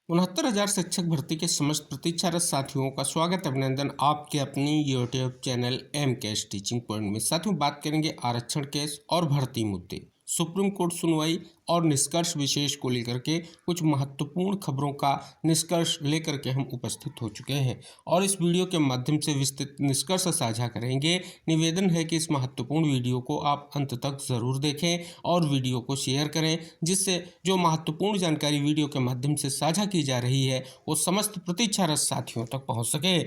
69,000 शिक्षक भर्ती के समस्त प्रतीक्षारत साथियों का स्वागत अभिनंदन आपके अपनी YouTube channel M cash teaching point में। साथियों, बात करेंगे आरक्षण केस और भर्ती मुद्दे, सुप्रीम कोर्ट सुनवाई और निष्कर्ष विशेष को लेकर के कुछ महत्वपूर्ण खबरों का निष्कर्ष लेकर के हम उपस्थित हो चुके हैं और इस वीडियो के माध्यम से विस्तृत निष्कर्ष साझा करेंगे। निवेदन है कि इस महत्वपूर्ण वीडियो को आप अंत तक ज़रूर देखें और वीडियो को शेयर करें, जिससे जो महत्वपूर्ण जानकारी वीडियो के माध्यम से साझा की जा रही है वो समस्त प्रतीक्षारत साथियों तक पहुंच सके।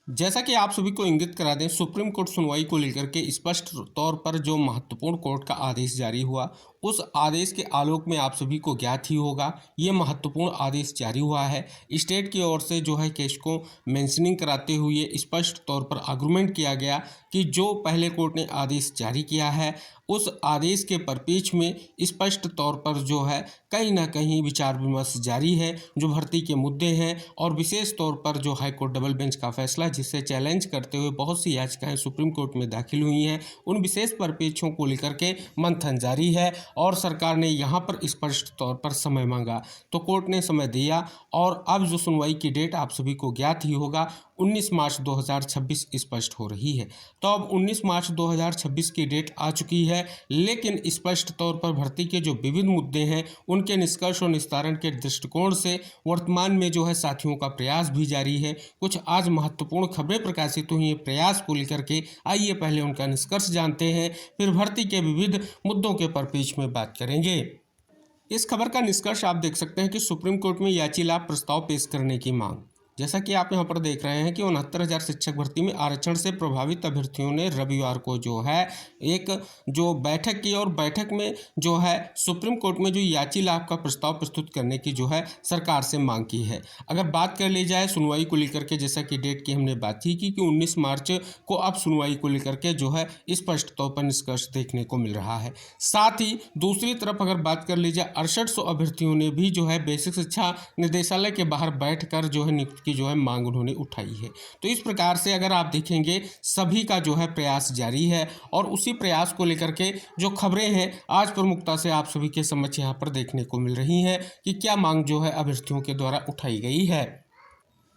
जैसा कि आप सभी को इंगित करा दें, सुप्रीम कोर्ट सुनवाई को लेकर के स्पष्ट तौर पर जो महत्वपूर्ण कोर्ट का आदेश जारी हुआ, उस आदेश के आलोक में आप सभी को ज्ञात ही होगा ये महत्वपूर्ण आदेश जारी हुआ है। स्टेट की ओर से जो है केस को मेंशनिंग कराते हुए स्पष्ट तौर पर आर्गुमेंट किया गया कि जो पहले कोर्ट ने आदेश जारी किया है उस आदेश के परिप्रेक्ष्य में स्पष्ट तौर पर जो है कहीं ना कहीं विचार विमर्श जारी है, जो भर्ती के मुद्दे हैं और विशेष तौर पर जो हाईकोर्ट डबल बेंच का फैसला जिसे चैलेंज करते हुए बहुत सी याचिकाएं सुप्रीम कोर्ट में दाखिल हुई हैं, उन विशेष परिप्रेक्ष्यों को लेकर के मंथन जारी है और सरकार ने यहाँ पर स्पष्ट तौर पर समय मांगा तो कोर्ट ने समय दिया और अब जो सुनवाई की डेट आप सभी को ज्ञात ही होगा 19 मार्च 2026 स्पष्ट हो रही है। तो अब 19 मार्च 2026 की डेट आ चुकी है, लेकिन स्पष्ट तौर पर भर्ती के जो विविध मुद्दे हैं उनके निष्कर्ष और निस्तारण के दृष्टिकोण से वर्तमान में जो है साथियों का प्रयास भी जारी है। कुछ आज महत्वपूर्ण खबरें प्रकाशित हुई हैं प्रयास को लेकर के, आइए पहले उनका निष्कर्ष जानते हैं, फिर भर्ती के विविध मुद्दों के परिप्रेक्ष्य में बात करेंगे। इस खबर का निष्कर्ष आप देख सकते हैं कि सुप्रीम कोर्ट में याची लाभ प्रस्ताव पेश करने की मांग। जैसा कि आप यहां पर देख रहे हैं कि 69,000 शिक्षक भर्ती में आरक्षण से प्रभावित अभ्यर्थियों ने रविवार को जो है एक जो बैठक की और बैठक में जो है सुप्रीम कोर्ट में जो याची लाभ का प्रस्ताव प्रस्तुत करने की जो है सरकार से मांग की है। अगर बात कर ली जाए सुनवाई को लेकर के, जैसा कि डेट की हमने बात की कि 19 मार्च को अब सुनवाई को लेकर के जो है स्पष्ट तौर पर निष्कर्ष देखने को मिल रहा है। साथ ही दूसरी तरफ अगर बात कर ली जाए 6800 अभ्यर्थियों ने भी जो है बेसिक शिक्षा निदेशालय के बाहर बैठकर जो है की जो है मांग उन्होंने उठाई है। तो इस प्रकार से अगर आप देखेंगे सभी का जो है प्रयास जारी है और उसी प्रयास को लेकर के जो खबरें हैं आज प्रमुखता से आप सभी के समक्ष यहाँ पर देखने को मिल रही हैं कि क्या मांग जो है अभ्यर्थियों के द्वारा उठाई गई है।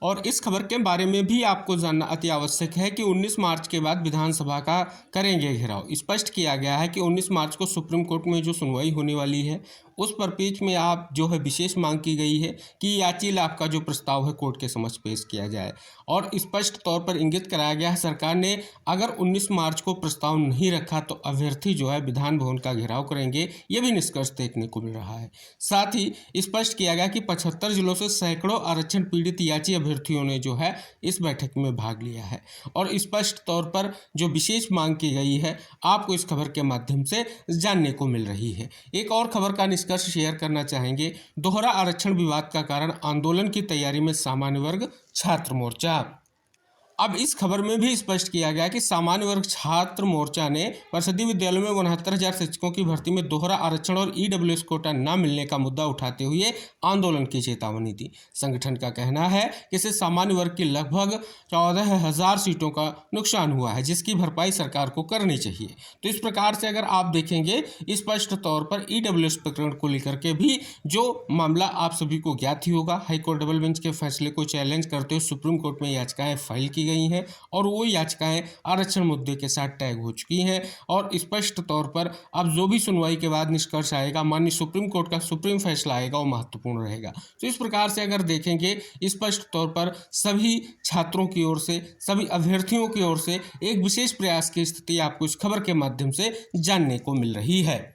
और इस खबर के बारे में भी आपको जानना अति आवश्यक है कि 19 मार्च के बाद विधानसभा का करेंगे घेराव। स्पष्ट किया गया है कि 19 मार्च को सुप्रीम कोर्ट में जो सुनवाई होने वाली है उस परिप्रेक्ष्य में आप जो है विशेष मांग की गई है कि याची लाभ का जो प्रस्ताव है कोर्ट के समक्ष पेश किया जाए और स्पष्ट तौर पर इंगित कराया गया है सरकार ने अगर 19 मार्च को प्रस्ताव नहीं रखा तो अभ्यर्थी जो है विधान भवन का घेराव करेंगे, ये भी निष्कर्ष देखने को मिल रहा है। साथ ही स्पष्ट किया गया कि 75 जिलों से सैकड़ों आरक्षण पीड़ित याची अभ्यर्थियों ने जो है इस बैठक में भाग लिया है और स्पष्ट तौर पर जो विशेष मांग की गई है आपको इस खबर के माध्यम से जानने को मिल रही है। एक और खबर का निष्कर्ष शेयर करना चाहेंगे, दोहरा आरक्षण विवाद का कारण आंदोलन की तैयारी में सामान्य वर्ग छात्र मोर्चा। अब इस खबर में भी स्पष्ट किया गया कि सामान्य वर्ग छात्र मोर्चा ने परिषदीय विद्यालयों में 69,000 शिक्षकों की भर्ती में दोहरा आरक्षण और ईडब्ल्यूएस कोटा न मिलने का मुद्दा उठाते हुए आंदोलन की चेतावनी दी। संगठन का कहना है कि इससे सामान्य वर्ग की लगभग 14,000 सीटों का नुकसान हुआ है, जिसकी भरपाई सरकार को करनी चाहिए। तो इस प्रकार से अगर आप देखेंगे स्पष्ट तौर पर ईडब्ल्यूएस प्रकरण को लेकर के भी जो मामला आप सभी को ज्ञात ही होगा, हाईकोर्ट डबल बेंच के फैसले को चैलेंज करते हुए सुप्रीम कोर्ट में याचिकाएं फाइल की गई हैं और वो याचिकाएं आरक्षण मुद्दे के साथ टैग हो चुकी हैं और स्पष्ट तौर पर अब जो भी सुनवाई के बाद निष्कर्ष आएगा, माननीय सुप्रीम कोर्ट का सुप्रीम फैसला आएगा, वो महत्वपूर्ण रहेगा। तो इस प्रकार से अगर देखेंगे स्पष्ट तौर पर सभी छात्रों की ओर से, सभी अभ्यर्थियों की ओर से एक विशेष प्रयास की स्थिति आपको इस खबर के माध्यम से जानने को मिल रही है।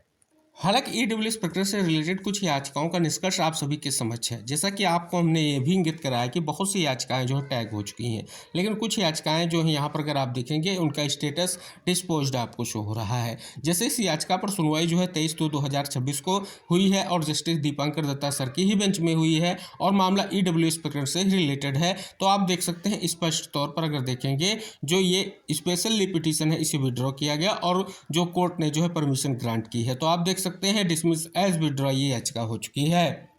हालांकि ईडब्ल्यूएस प्रकरण से रिलेटेड कुछ याचिकाओं का निष्कर्ष आप सभी के समक्ष है। जैसा कि आपको हमने ये भी इंगित कराया कि बहुत सी याचिकाएं जो है टैग हो चुकी हैं, लेकिन कुछ याचिकाएं जो हैं यहाँ पर अगर आप देखेंगे उनका स्टेटस डिस्पोज्ड आपको शो हो रहा है। जैसे इस याचिका पर सुनवाई जो है 23/2/2026 को हुई है और जस्टिस दीपांकर दत्ता सर की ही बेंच में हुई है और मामला ईडब्ल्यूएस प्रकरण से रिलेटेड है। तो आप देख सकते हैं स्पष्ट तौर पर अगर देखेंगे जो ये स्पेशल पिटीशन है इसे विड्रॉ किया गया और जो कोर्ट ने जो है परमिशन ग्रांट की है। तो आप देख सकते हैं डिसमिस एज विड्रॉ ये याचिका हो चुकी है।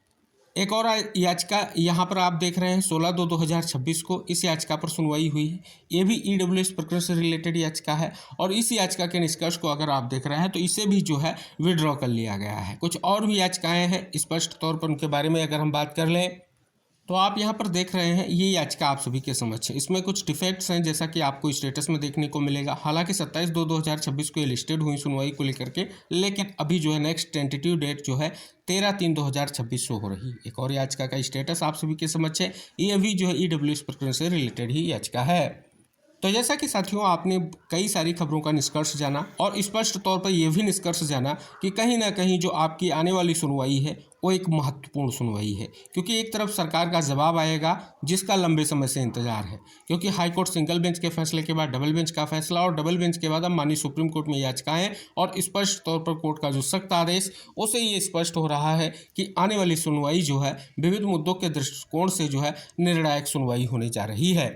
एक और याचिका यहाँ पर आप देख रहे हैं 16/2/2026 को इस याचिका पर सुनवाई हुई है। ये भी ईडब्ल्यूएस प्रकरण से रिलेटेड याचिका है और इस याचिका के निष्कर्ष को अगर आप देख रहे हैं तो इसे भी जो है विड्रॉ कर लिया गया है। कुछ और भी याचिकाएं हैं, स्पष्ट तौर पर उनके बारे में अगर हम बात कर लें तो आप यहाँ पर देख रहे हैं ये याचिका आप सभी के समक्ष है। इसमें कुछ डिफेक्ट्स हैं जैसा कि आपको स्टेटस में देखने को मिलेगा। हालांकि 27/2/2026 को ये लिस्टेड हुई सुनवाई को लेकर के, लेकिन अभी जो है नेक्स्ट टेंटेटिव डेट जो है 13/3/2026 शो हो रही है। एक और याचिका का स्टेटस आप सभी के समक्ष है। ये भी जो है ईडब्ल्यूएस प्रकरण से रिलेटेड ही याचिका है। तो जैसा कि साथियों आपने कई सारी खबरों का निष्कर्ष जाना और स्पष्ट तौर पर यह भी निष्कर्ष जाना कि कहीं ना कहीं जो आपकी आने वाली सुनवाई है वो एक महत्वपूर्ण सुनवाई है, क्योंकि एक तरफ सरकार का जवाब आएगा जिसका लंबे समय से इंतजार है, क्योंकि हाईकोर्ट सिंगल बेंच के फैसले के बाद डबल बेंच का फैसला और डबल बेंच के बाद अब माननीय सुप्रीम कोर्ट में याचिकाएं और स्पष्ट तौर पर कोर्ट का जो सख्त आदेश, उससे ये स्पष्ट हो रहा है कि आने वाली सुनवाई जो है विविध मुद्दों के दृष्टिकोण से जो है निर्णायक सुनवाई होने जा रही है।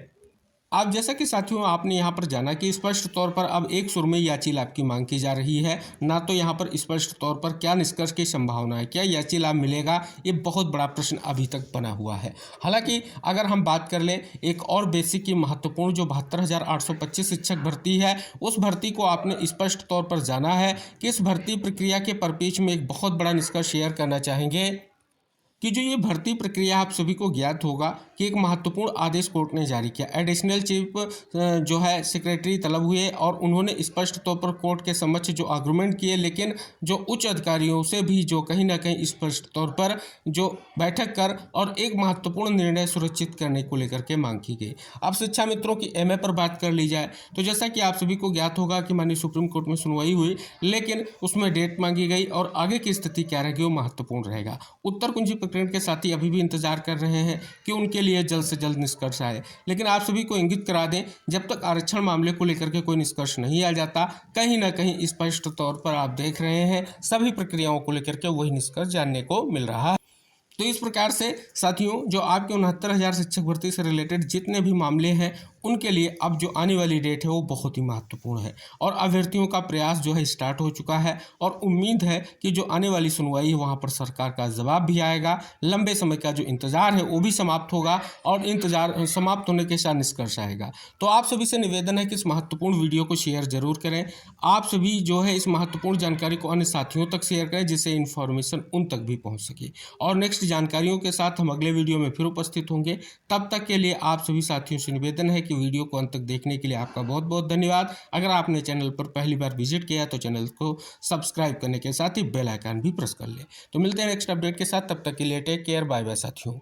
अब जैसा कि साथियों आपने यहाँ पर जाना कि स्पष्ट तौर पर अब एक सुर में याची लाभ की मांग की जा रही है, ना तो यहाँ पर स्पष्ट तौर पर क्या निष्कर्ष की संभावना है, क्या याची लाभ मिलेगा, ये बहुत बड़ा प्रश्न अभी तक बना हुआ है। हालांकि अगर हम बात कर लें एक और बेसिक की महत्वपूर्ण जो 72,825 शिक्षक भर्ती है, उस भर्ती को आपने स्पष्ट तौर पर जाना है कि इस भर्ती प्रक्रिया के परिप्रेक्ष्य में एक बहुत बड़ा निष्कर्ष शेयर करना चाहेंगे कि जो ये भर्ती प्रक्रिया आप सभी को ज्ञात होगा कि एक महत्वपूर्ण आदेश कोर्ट ने जारी किया। एडिशनल चीफ जो है सेक्रेटरी तलब हुए और उन्होंने स्पष्ट तौर पर कोर्ट के समक्ष जो आर्गूमेंट किए, लेकिन जो उच्च अधिकारियों से भी जो कहीं ना कहीं स्पष्ट तौर पर जो बैठक कर और एक महत्वपूर्ण निर्णय सुरक्षित करने को लेकर के मांग की गई। अब शिक्षा मित्रों की एमए पर बात कर ली जाए तो जैसा कि आप सभी को ज्ञात होगा कि माननीय सुप्रीम कोर्ट में सुनवाई हुई, लेकिन उसमें डेट मांगी गई और आगे की स्थिति क्या रहेगी वो महत्वपूर्ण रहेगा। उत्तर कुंजी प्रकरण के साथी अभी भी इंतजार कर रहे हैं कि उनके लिए जल्द से जल्द निष्कर्ष आए, लेकिन आप सभी को इंगित करा दें जब तक आरक्षण मामले को लेकर के कोई निष्कर्ष नहीं आ जाता, कहीं ना कहीं स्पष्ट तौर पर आप देख रहे हैं सभी प्रक्रियाओं को लेकर के वही निष्कर्ष जानने को मिल रहा है। तो इस प्रकार से साथियों जो आपके 69,000 शिक्षक भर्ती से रिलेटेड जितने भी मामले हैं उनके लिए अब जो आने वाली डेट है वो बहुत ही महत्वपूर्ण है और अभ्यर्थियों का प्रयास जो है स्टार्ट हो चुका है और उम्मीद है कि जो आने वाली सुनवाई है वहाँ पर सरकार का जवाब भी आएगा, लंबे समय का जो इंतजार है वो भी समाप्त होगा और इंतजार समाप्त होने के साथ निष्कर्ष आएगा। तो आप सभी से निवेदन है कि इस महत्वपूर्ण वीडियो को शेयर जरूर करें। आप सभी जो है इस महत्वपूर्ण जानकारी को अन्य साथियों तक शेयर करें जिससे इन्फॉर्मेशन उन तक भी पहुँच सके और नेक्स्ट जानकारियों के साथ हम अगले वीडियो में फिर उपस्थित होंगे। तब तक के लिए आप सभी साथियों से निवेदन है कि वीडियो को अंत तक देखने के लिए आपका बहुत बहुत धन्यवाद। अगर आपने चैनल पर पहली बार विजिट किया तो चैनल को सब्सक्राइब करने के साथ ही बेल आइकन भी प्रेस कर लें। तो मिलते हैं नेक्स्ट अपडेट के साथ, तब तक के लिए टेक केयर, बाय बाय साथियों।